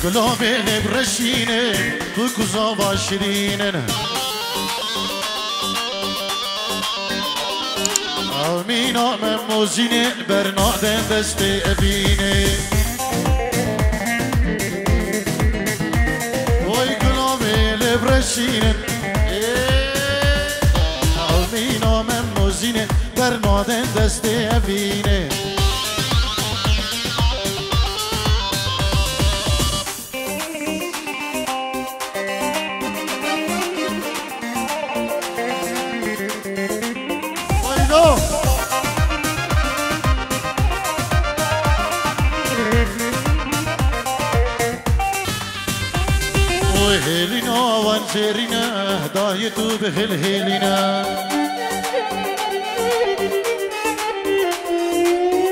والكلابي برشينه وكوزا باشرينه آمينا من موزينه برنادن دسته ابينه والكلابي برشينه آمينا من موزينه برنادن دسته ابينه هيلينا وانزيرينا دايتو بهل هيلينا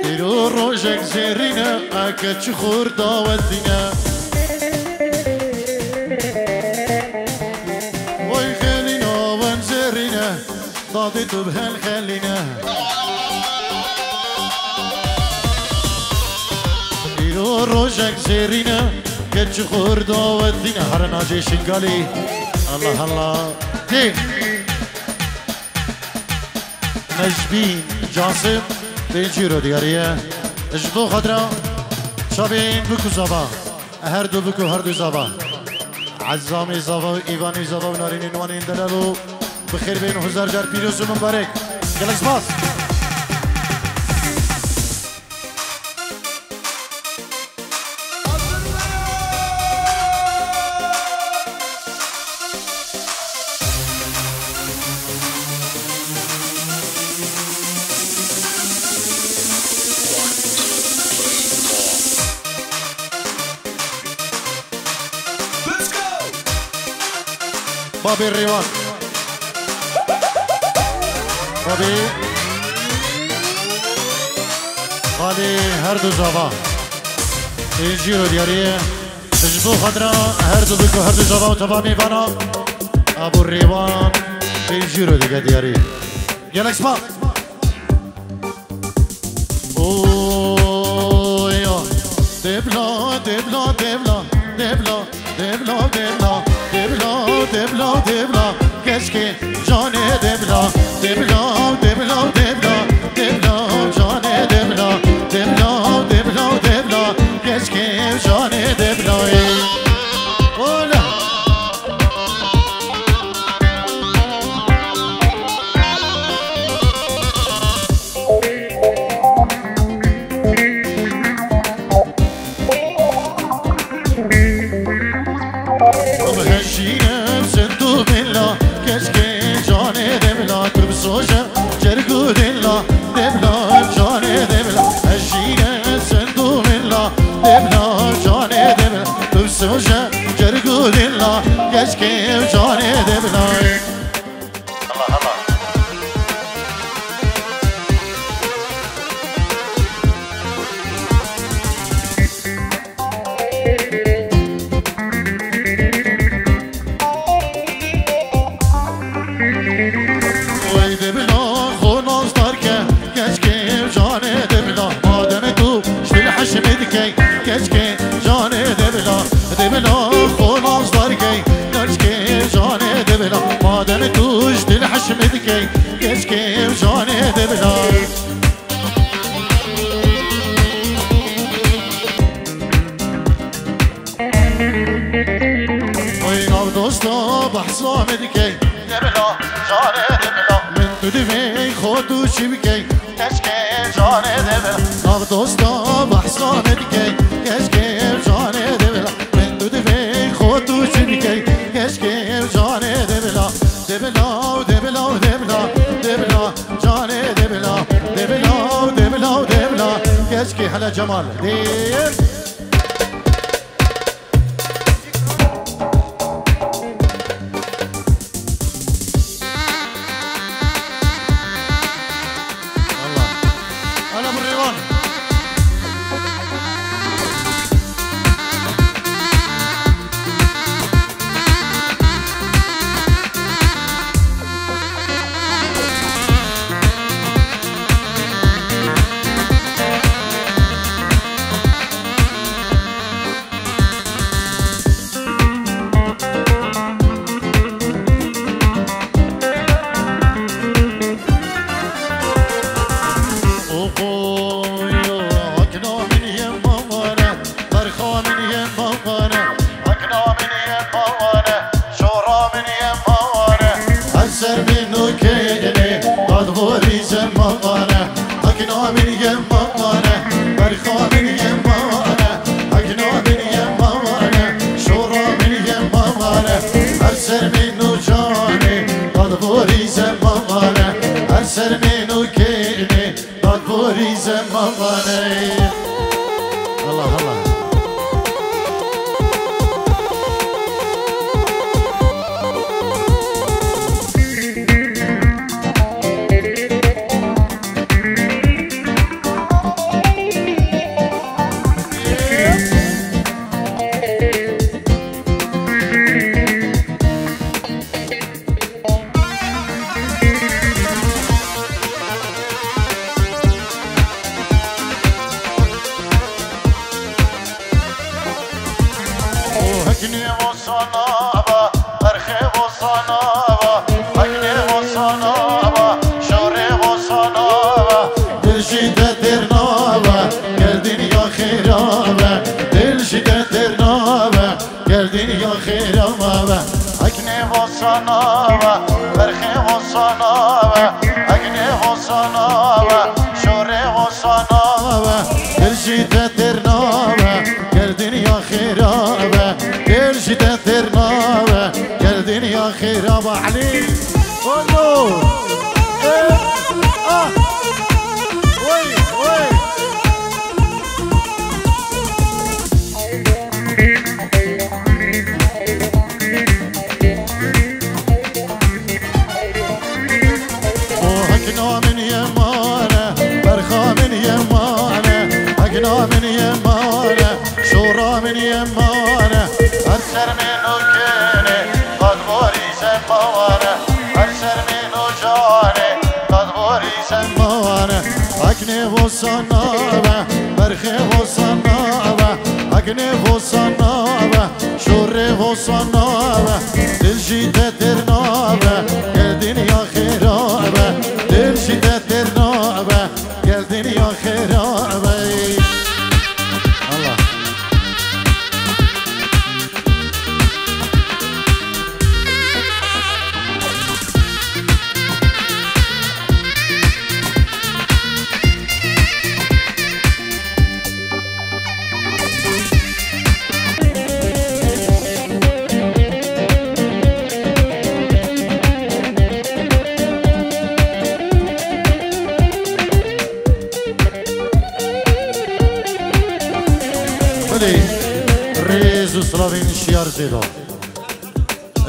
إلو روجك زيرينا أكد شخور داودينا وي خيلينا وانزيرينا دايتو بهل خلينا إلو روجك زيرينا كتش خوردا ودينا هرنا جي شنقالي الله الله ديك نجبين جاسم بيجيرو دياريه اجدو خضرا شابين بكو زبا هر دو بكو هر دو زبا عزامي زبا ايواني زبا ونارين انوانين دلالو بخير بين هزار جار بيروز مبارك جلس باس بابي الريوان بابي خالي هردو زابا الجيرو دياريه اجدو خضرا هردو بكو هردو زابا وتبامي بانا ابو الريوان الجيرو دياريه يلا اسمع اوه دبلا دبلا دبلا دبلا دبلا دبلا دبلا دبلا دبلا keşke cane debla debla debla debla debla cane debla debla debla debla keşke cane debla ola هلا جمال دير الله انا بالريوان اكنا من يمانه برخا من يمانه اكنا من يمانه شورا من يمانه ارسل منو جاني دادبوری زمانه ارسل منو كيني دادبوری زمانه الله الله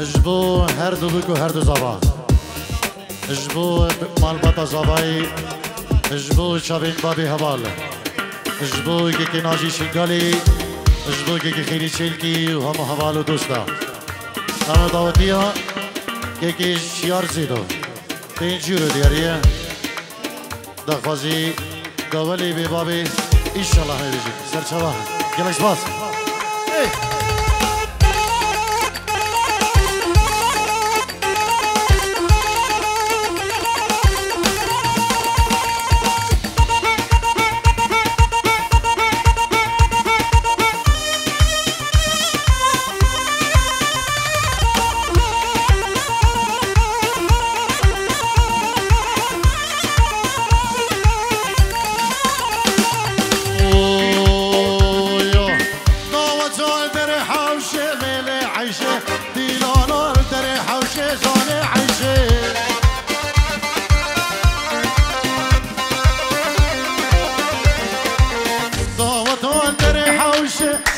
اجبو هر دو بکو هر دو زبان اجبو مالباتا زبایی اجبو شابین بابی حوال اجبو که ناجی شنگالی اجبو که خیلی چلکی و هم حوال و دوستا اما دعوتی ها که شیار زیدو تینجی رو دیاریه دخوازی دولی بی بابی ایشالله همیجی سرچوا گلکس باز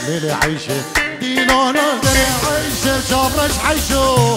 ليلي عيشة دينانا دري عيشة جابرش عيشو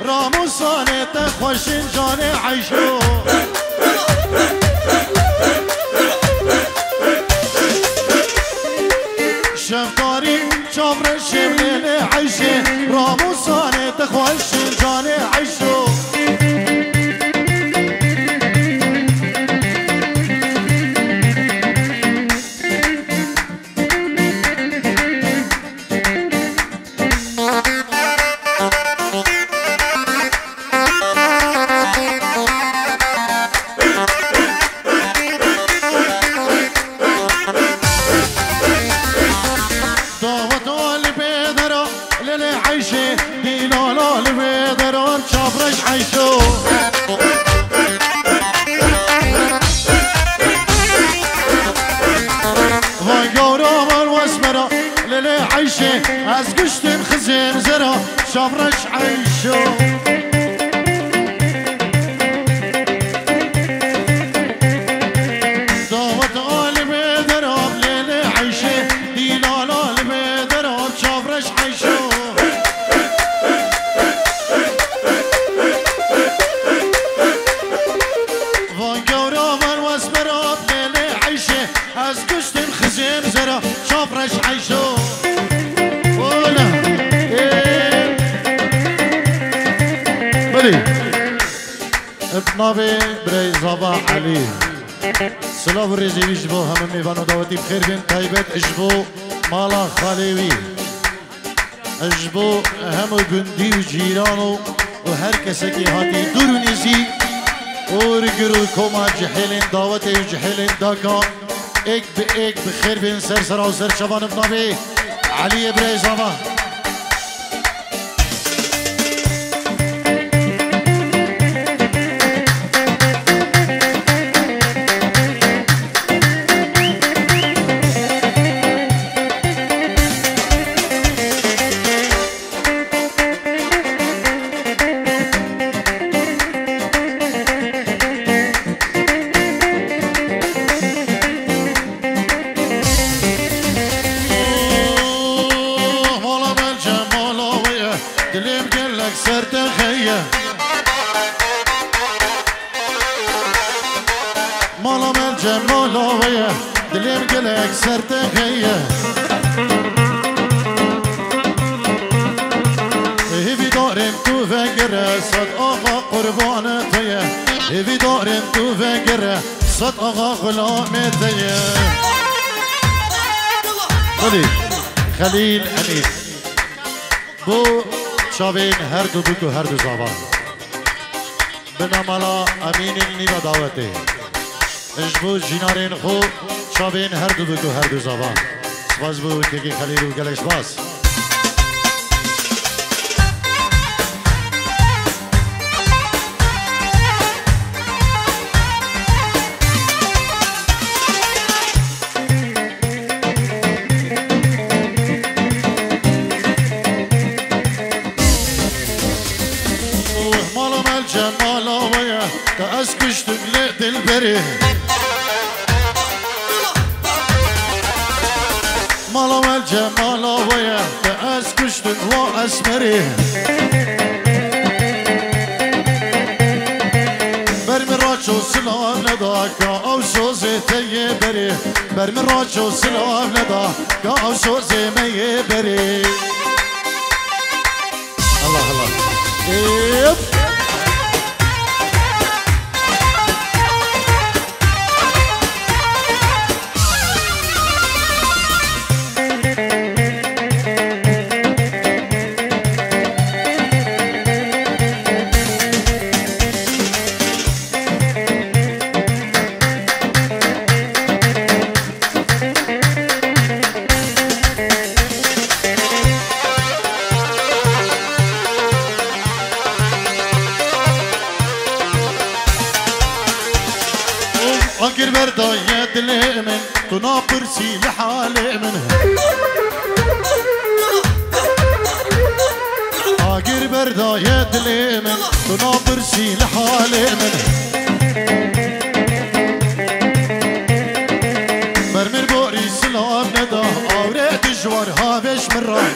راموسانه تخوشن جان عيشو شفتاري شامر شملين عيشه راموسانه تخوشن جان عيشو شابرش عيشو وانقورا والواسمرا للي عيشي از قشتن خزين زرا شابرش عيشو دعوت آل بدراب للي عيشي ديلال آل بدراب شابرش عيشو وانقورا والواسمرا للي عيشي از قشتن خزين زرا شابرش عيشو ابنابي بري زبا علي سلاف الرزي يجبو هم ميفانو داوتي بخير بين طيبت اجبو مالا خاليوي اجبو هم گندي وجيرانو وهر كسكي هاتي دورونيزي ورقرو كوما جحيلين داوتي وجحيلين داكا اك باك بخير بين سرسرا وسر شبان ابنابي علي بري زبا مالا من جمالا ويا دليم قلق سرتخية هيفي دارم تو فكرة صد آقا قربان تيا هيفي دارم تو فكرة صد آقا غلام تيا خليل أنيس بو شابين هر دو بكو هر دو زبان بنامالا أمين النيبا دعوتي اجبو جینارین خو شابین هر دو بکو هر دو زبان سپاس بو تکی خلیل و گلش باس مالا مل جمالا ویا تا از کشتم دل بری مالا والجمالا ويا تأس كشتن وأسمري برمي راجو سلام لداك أو شوزي تيبري برمي راجو سلام لداك أو شوزي ميبري الله الله إيب أقر برداية دليمن تناقر سي لحالي منها أقر برداية دليمن تناقر سي لحالي منها مرمر بوري سلام ندا أوريد جوار هافش مران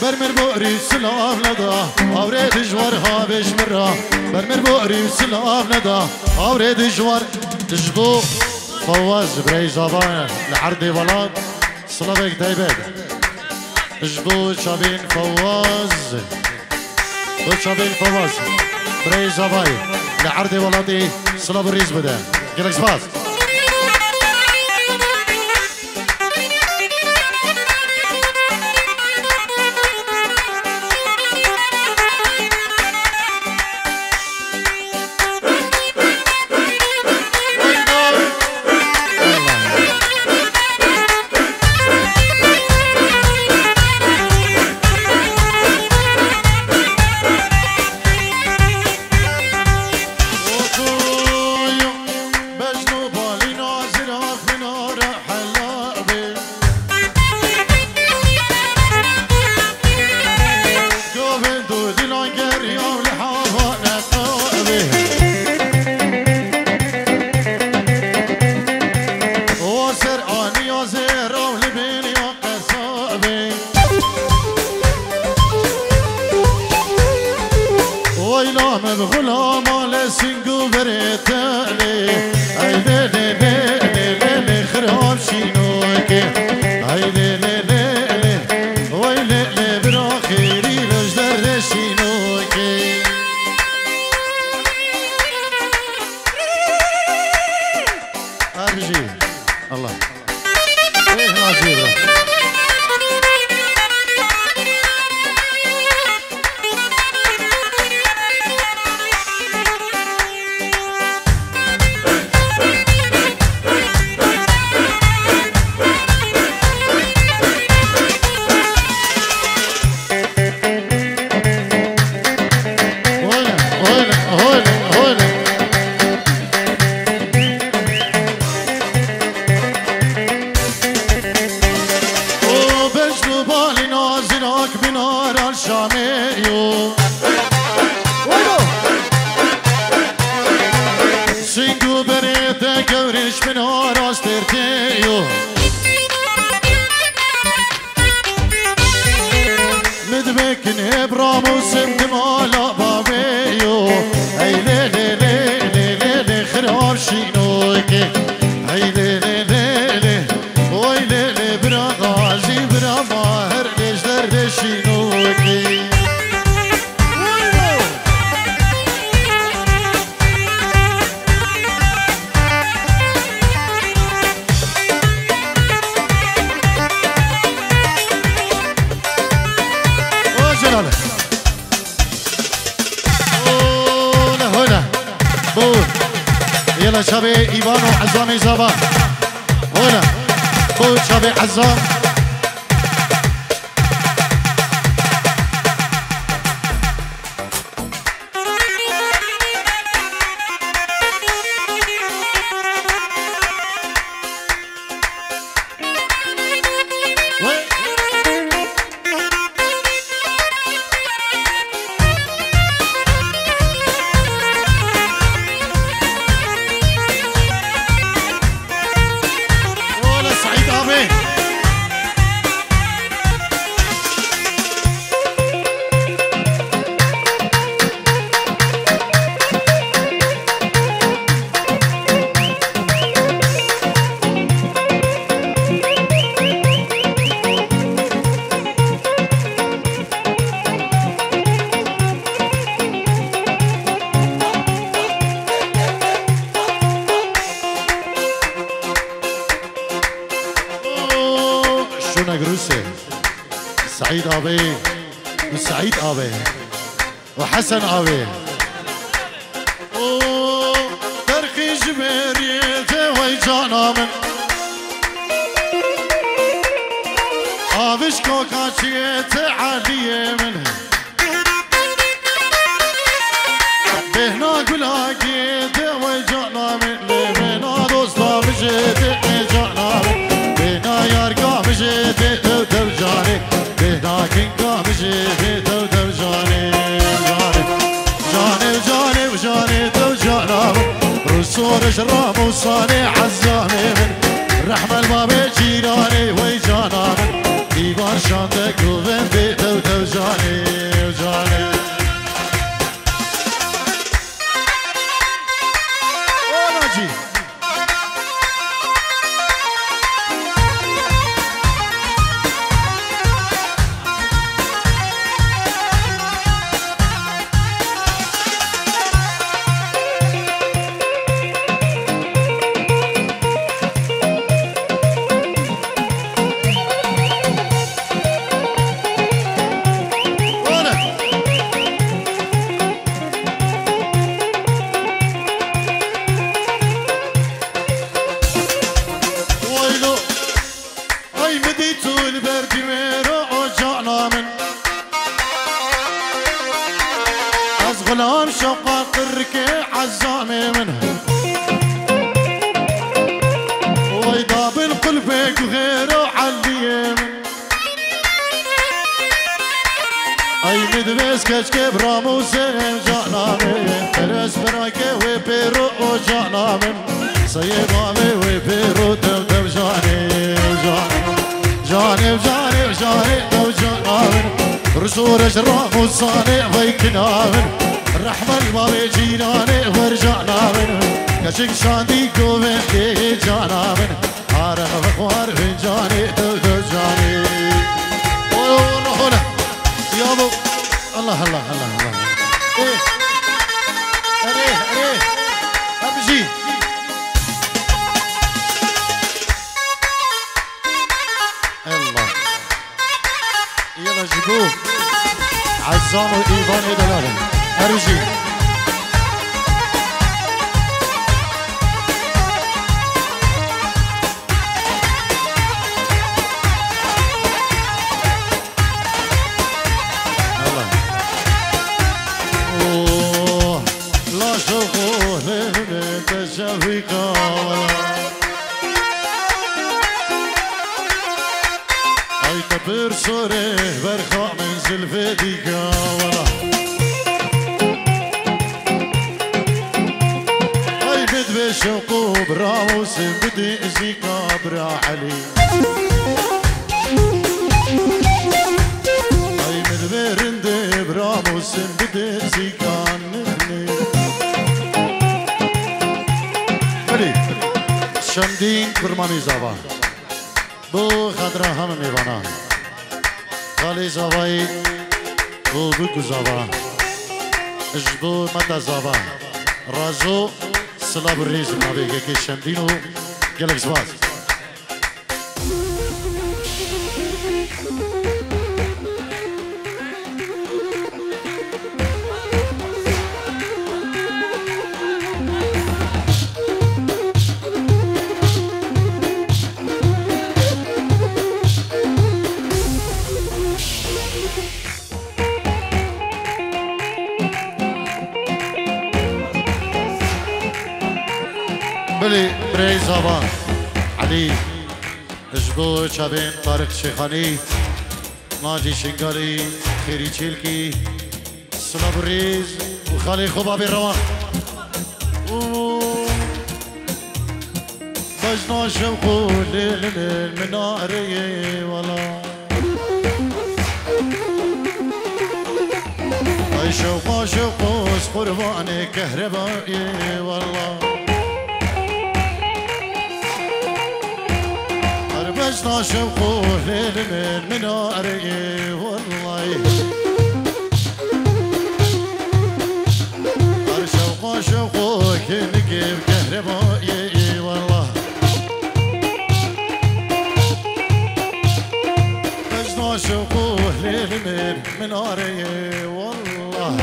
برمر بوري سلام ندا أوريد جوار هافش مران برمر بوري سلام ندا أوريد جوار تجبو فواز بري زبان لحردي ولاد صلابك دايبك تجبو شابين فواز وشابين فواز بري زبان لحردي ولادي صلاب الريز بدا جلك سباس نام بغلام على سنقو بريتالي اي لي لي لي لي لي خراب شينوكي اي لي لي لي لي وي لي لي براخيري لجدر شينوكي ارجي الله ايه ناجيبه يلا شباب ايوانو عزام زبا هنا بود شباب عزام سعيد آبي وسعيد آبي وحسن آبي ترخي جبريته ويجانا من آبش كوكاتشيته عالية منه بهنا قلاقيته ويجانا من لبنا دوستا مجيته ويجانا من بهنا يارقا مجيته توجاني بهنا كنقا مجيته توجاني جاني جاني وجاني توجانا من رسول شرام وصاني عزامي من رحمة الباب جيراني ويجانا من ديوان شاندك وبن بيته توجاني وجاني غلام شقاق الركع عزامي منها ويضاب القلبك وغيره علي من اي مدبس كشكب راموسين جانا من ترس براكي وبيرو جانا من سيبامي وبيرو تبدب جاني جاني جاني جاني تو جانا من رسول راموساني ويكنا من رحمن بابي جيراني ورجعنا منه كشك شاندي قومن دي جانا منه عارف اخوار فنجاني تجاني هنا يا ابو الله الله الله الله ايه اريه اريه ابجي الله يلا جيبوه عزام وإيفان دلالة أرجي الله أوه لا شغول تشافيكا أي تبير صوري برخاء من زلفديكا ولا أي بدبي شوقو براوس بدي ازيكا براحلي أي بدبي رندي براوس بدي ازيكا نغني بلي شمدين برماني زابا بو خضرا هم میوانان خالی زاوای بو بگو زاوا اجبو متا زاوا رازو سلاب الريز نابي كي شمدينو قالك زواز بلي بري زابا علي اجبو شابين طارق شيخاني ناجي شنقاري خيري تشيلكي سلاب الريز وخالي خبابي الروان بجنا شوقو ليل المناري ولا اي شوقو شوقو قرباني كهربائي والله بجنا شوقو ليل المناري والله شوقو شوقو كنكب كهربائي والله بجنا شوقو ليل المناري والله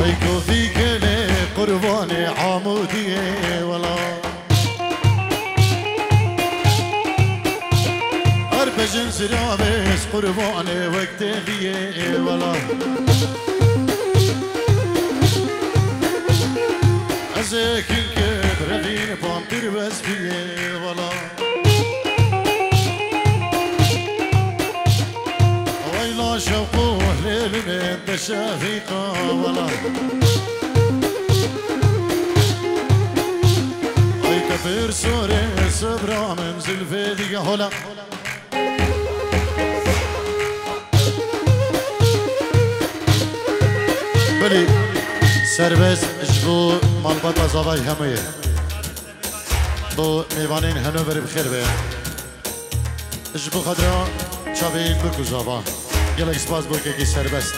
ايكو فيك لي قرباني عمودي والله بجن سرابس قرباني وقت ليه ولا ازيك الكبر فين بامبير بس بيه ولا ويلا شوقوه ليل من تشافيقا ولا اي كبير سوري صبرا من زلفي هلا بلي سربز اجبو مالبطا زواي هميه بو ميوانين هنوبر بخير بيه اجبو خدرا شابين بكو زوا يلا اسباز بوكي سربز